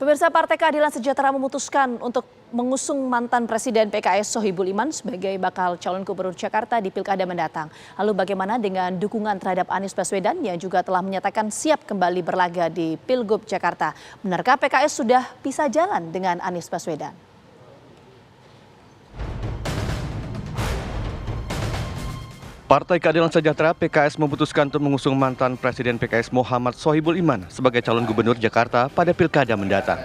Pemirsa, Partai Keadilan Sejahtera memutuskan untuk mengusung mantan Presiden PKS Sohibul Iman sebagai bakal calon gubernur Jakarta di Pilkada mendatang. Lalu bagaimana dengan dukungan terhadap Anies Baswedan yang juga telah menyatakan siap kembali berlaga di Pilgub Jakarta? Benarkah PKS sudah bisa jalan dengan Anies Baswedan? Partai Keadilan Sejahtera PKS memutuskan untuk mengusung mantan Presiden PKS Muhammad Sohibul Iman sebagai calon gubernur Jakarta pada Pilkada mendatang.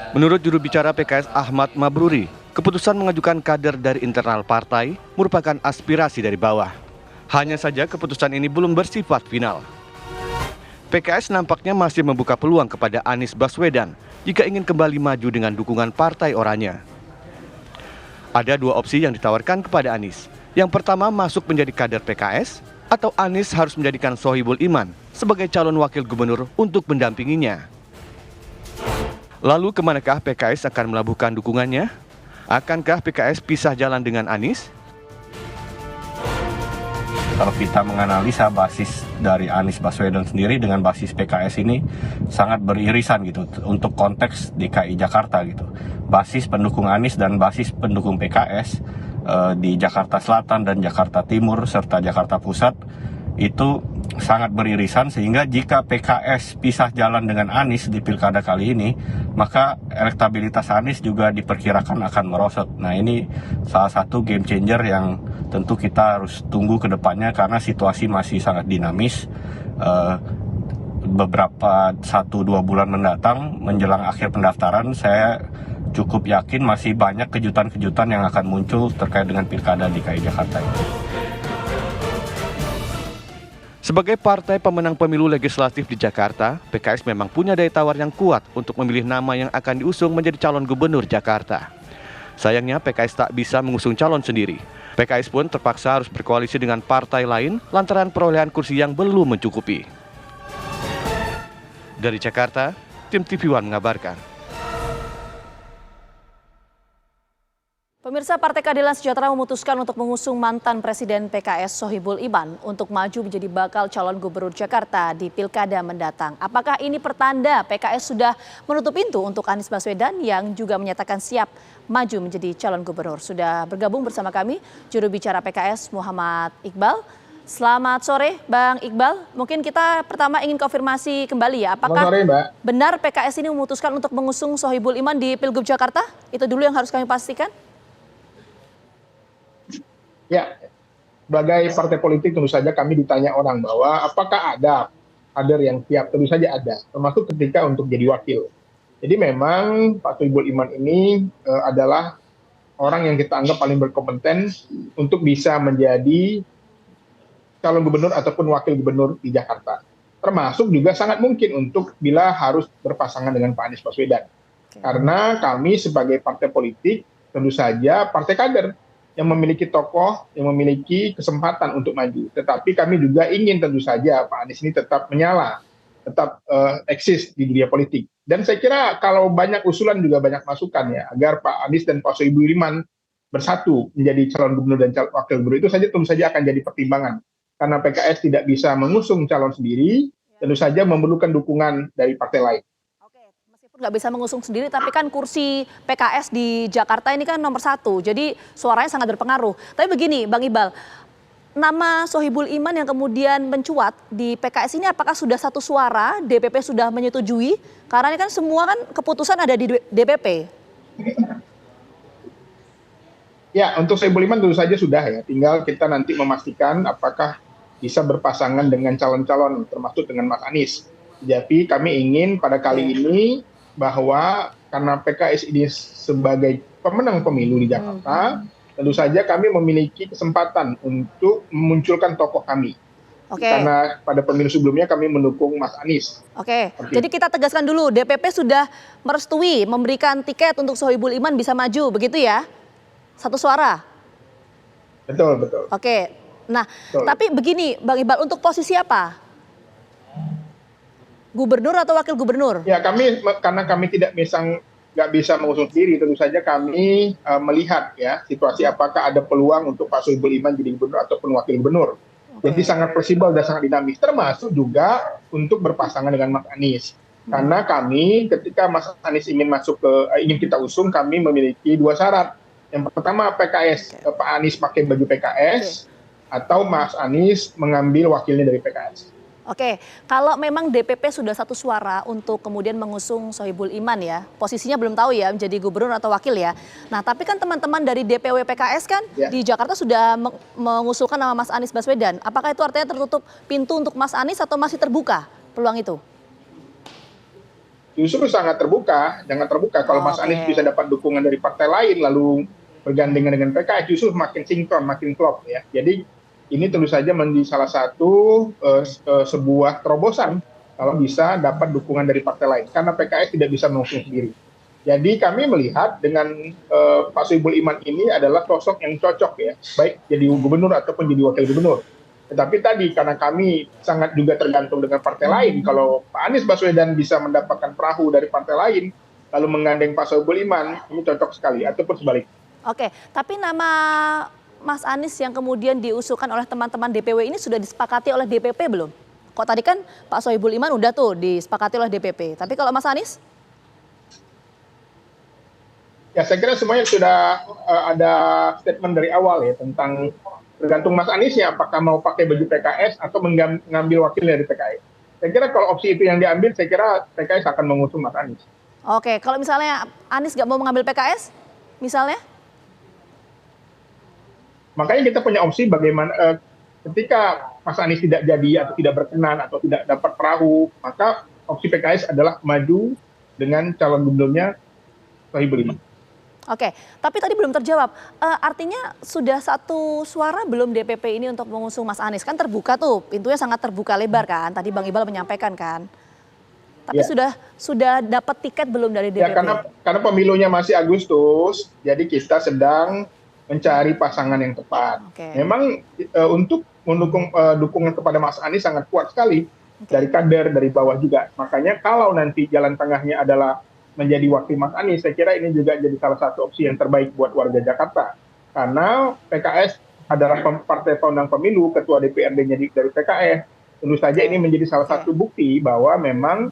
Menurut juru bicara PKS Ahmad Mabruri, keputusan mengajukan kader dari internal partai merupakan aspirasi dari bawah. Hanya saja keputusan ini belum bersifat final. PKS nampaknya masih membuka peluang kepada Anies Baswedan jika ingin kembali maju dengan dukungan Partai Oranye. Ada dua opsi yang ditawarkan kepada Anies. Yang pertama, masuk menjadi kader PKS, atau Anies harus menjadikan Sohibul Iman sebagai calon wakil gubernur untuk mendampinginya. Lalu kemanakah PKS akan melabuhkan dukungannya? Akankah PKS pisah jalan dengan Anies? Kalau kita menganalisa basis dari Anies Baswedan sendiri dengan basis PKS ini sangat beririsan gitu untuk konteks DKI Jakarta gitu. Basis pendukung Anies dan basis pendukung PKS di Jakarta Selatan dan Jakarta Timur serta Jakarta Pusat itu sangat beririsan, sehingga jika PKS pisah jalan dengan Anies di pilkada kali ini, maka elektabilitas Anies juga diperkirakan akan merosot. Nah, ini salah satu game changer yang tentu kita harus tunggu ke depannya karena situasi masih sangat dinamis. Beberapa 1-2 bulan mendatang menjelang akhir pendaftaran, saya cukup yakin masih banyak kejutan-kejutan yang akan muncul terkait dengan pilkada DKI Jakarta ini. Sebagai partai pemenang pemilu legislatif di Jakarta, PKS memang punya daya tawar yang kuat untuk memilih nama yang akan diusung menjadi calon gubernur Jakarta. Sayangnya PKS tak bisa mengusung calon sendiri. PKS pun terpaksa harus berkoalisi dengan partai lain lantaran perolehan kursi yang belum mencukupi. Dari Jakarta, tim TV One mengabarkan. Pemirsa, Partai Keadilan Sejahtera memutuskan untuk mengusung mantan Presiden PKS Sohibul Iman untuk maju menjadi bakal calon gubernur Jakarta di Pilkada mendatang. Apakah ini pertanda PKS sudah menutup pintu untuk Anies Baswedan yang juga menyatakan siap maju menjadi calon gubernur? Sudah bergabung bersama kami juru bicara PKS Muhammad Iqbal. Selamat sore Bang Iqbal. Mungkin kita pertama ingin konfirmasi kembali ya. Apakah benar PKS ini memutuskan untuk mengusung Sohibul Iman di Pilgub Jakarta? Itu dulu yang harus kami pastikan. Ya, sebagai partai politik tentu saja kami ditanya orang bahwa apakah ada kader yang siap, tentu saja ada, termasuk ketika untuk jadi wakil. Jadi memang Pak Sohibul Iman ini adalah orang yang kita anggap paling berkompeten untuk bisa menjadi calon gubernur ataupun wakil gubernur di Jakarta. Termasuk juga sangat mungkin untuk bila harus berpasangan dengan Pak Anies Baswedan. Karena kami sebagai partai politik tentu saja partai kader yang memiliki tokoh, yang memiliki kesempatan untuk maju. Tetapi kami juga ingin tentu saja Pak Anies ini tetap menyala, tetap eksis di dunia politik. Dan saya kira kalau banyak usulan juga banyak masukan ya, agar Pak Anies dan Pak Sohibul Iman bersatu menjadi calon gubernur dan wakil gubernur, itu saja tentu saja akan jadi pertimbangan. Karena PKS tidak bisa mengusung calon sendiri, tentu saja memerlukan dukungan dari partai lain. Nggak bisa mengusung sendiri, tapi kan kursi PKS di Jakarta ini kan nomor 1, jadi suaranya sangat berpengaruh. Tapi begini Bang Iqbal, nama Sohibul Iman yang kemudian mencuat di PKS ini apakah sudah satu suara, DPP sudah menyetujui? Karena ini kan semua kan keputusan ada di DPP. Ya, untuk Sohibul Iman tentu saja sudah ya, tinggal kita nanti memastikan apakah bisa berpasangan dengan calon-calon termasuk dengan Mas Anies. Jadi kami ingin pada kali ini bahwa karena PKS ini sebagai pemenang pemilu di Jakarta, tentu saja kami memiliki kesempatan untuk memunculkan tokoh kami. Karena pada pemilu sebelumnya kami mendukung Mas Anies. Jadi kita tegaskan dulu, DPP sudah merestui memberikan tiket untuk Sohibul Iman bisa maju, begitu ya? Satu suara? Betul, betul. Nah, tapi begini Bang Iqbal, untuk posisi apa? Gubernur atau wakil gubernur? Ya, karena kami nggak bisa mengusung sendiri, tentu saja kami melihat ya situasi apakah ada peluang untuk Pak Sohibul Iman jadi gubernur ataupun wakil gubernur. Jadi sangat fleksibel dan sangat dinamis, termasuk juga untuk berpasangan dengan Mas Anies. Karena kami ketika Mas Anies ingin kita usung, kami memiliki dua syarat. Yang pertama PKS, Pak Anies pakai baju PKS, atau Mas Anies mengambil wakilnya dari PKS. Oke, kalau memang DPP sudah satu suara untuk kemudian mengusung Sohibul Iman ya, posisinya belum tahu ya menjadi gubernur atau wakil ya. Nah tapi kan teman-teman dari DPW PKS kan di Jakarta sudah mengusulkan nama Mas Anies Baswedan. Apakah itu artinya tertutup pintu untuk Mas Anies atau masih terbuka peluang itu? Justru sangat terbuka, jangan terbuka. Kalau Mas Anies bisa dapat dukungan dari partai lain lalu bergandengan dengan PKS, justru makin sinkron, makin klop ya. Jadi ini tentu saja menjadi salah satu sebuah terobosan kalau bisa dapat dukungan dari partai lain. Karena PKS tidak bisa mengusung sendiri. Jadi kami melihat dengan Pak Sohibul Iman ini adalah sosok yang cocok ya, baik jadi gubernur ataupun jadi wakil gubernur. Tetapi tadi karena kami sangat juga tergantung dengan partai lain, kalau Pak Anies Baswedan bisa mendapatkan perahu dari partai lain, lalu menggandeng Pak Sohibul Iman, ini cocok sekali, ataupun sebaliknya. Oke, tapi nama Mas Anies yang kemudian diusulkan oleh teman-teman DPW ini sudah disepakati oleh DPP belum? Kok tadi kan Pak Sohibul Iman udah tuh disepakati oleh DPP, tapi kalau Mas Anies? Ya saya kira semuanya sudah ada statement dari awal ya tentang tergantung Mas Aniesnya apakah mau pakai baju PKS atau mengambil wakil dari PKS. Saya kira kalau opsi itu yang diambil, saya kira PKS akan mengusung Mas Anies. Oke, kalau misalnya Anies nggak mau mengambil PKS, misalnya? Makanya kita punya opsi bagaimana ketika Mas Anies tidak jadi atau tidak berkenan atau tidak dapat perahu, maka opsi PKS adalah maju dengan calon gubernurnya Sohibul Iman. Oke, tapi tadi belum terjawab. Artinya sudah satu suara belum DPP ini untuk mengusung Mas Anies? Kan terbuka tuh, pintunya sangat terbuka lebar kan. Tadi Bang Iqbal menyampaikan kan. Tapi sudah dapat tiket belum dari DPP? Ya, karena pemilunya masih Agustus, jadi kita sedang mencari pasangan yang tepat. Memang untuk mendukung dukungan kepada Mas Anies sangat kuat sekali dari kader, dari bawah juga. Makanya kalau nanti jalan tengahnya adalah menjadi wakil Mas Anies, saya kira ini juga jadi salah satu opsi yang terbaik buat warga Jakarta. Karena PKS adalah partai pemenang pemilu, ketua DPRD-nya dari PKS. Tentu saja ini menjadi salah satu bukti bahwa memang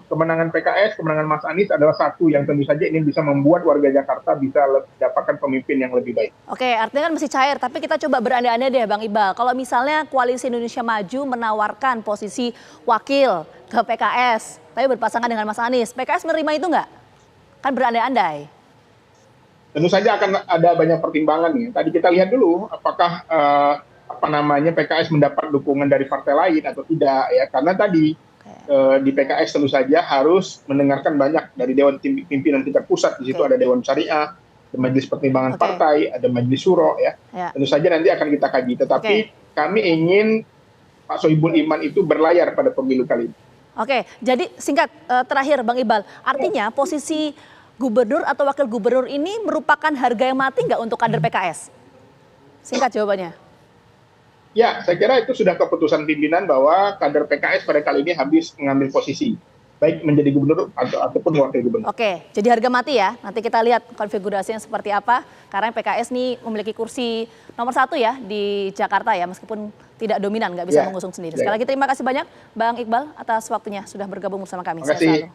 kemenangan PKS, kemenangan Mas Anies adalah satu yang tentu saja ini bisa membuat warga Jakarta bisa mendapatkan pemimpin yang lebih baik. Oke, artinya kan masih cair, tapi kita coba berandai-andai deh Bang Iqbal. Kalau misalnya Koalisi Indonesia Maju menawarkan posisi wakil ke PKS, tapi berpasangan dengan Mas Anies, PKS menerima itu nggak? Kan berandai-andai. Tentu saja akan ada banyak pertimbangan nih. Tadi kita lihat dulu apakah PKS mendapat dukungan dari partai lain atau tidak ya. Karena tadi di PKS tentu saja harus mendengarkan banyak dari Dewan Pimpinan tingkat pusat. Di situ ada Dewan Syariah, ada Majelis Pertimbangan Partai, ada Majelis Syuro ya. Tentu saja nanti akan kita kaji. Tetapi kami ingin Pak Sohibul Iman itu berlayar pada pemilu kali ini. Oke, jadi singkat terakhir Bang Iqbal, artinya posisi gubernur atau wakil gubernur ini merupakan harga yang mati nggak untuk kader PKS? Singkat jawabannya. Ya, saya kira itu sudah keputusan pimpinan bahwa kader PKS pada kali ini habis mengambil posisi, baik menjadi gubernur ataupun wakil gubernur. Oke, jadi harga mati ya. Nanti kita lihat konfigurasinya seperti apa. Karena PKS nih memiliki kursi nomor 1 ya di Jakarta ya, meskipun tidak dominan, nggak bisa mengusung sendiri. Sekali lagi terima kasih banyak Bang Iqbal atas waktunya sudah bergabung bersama kami. Terima kasih.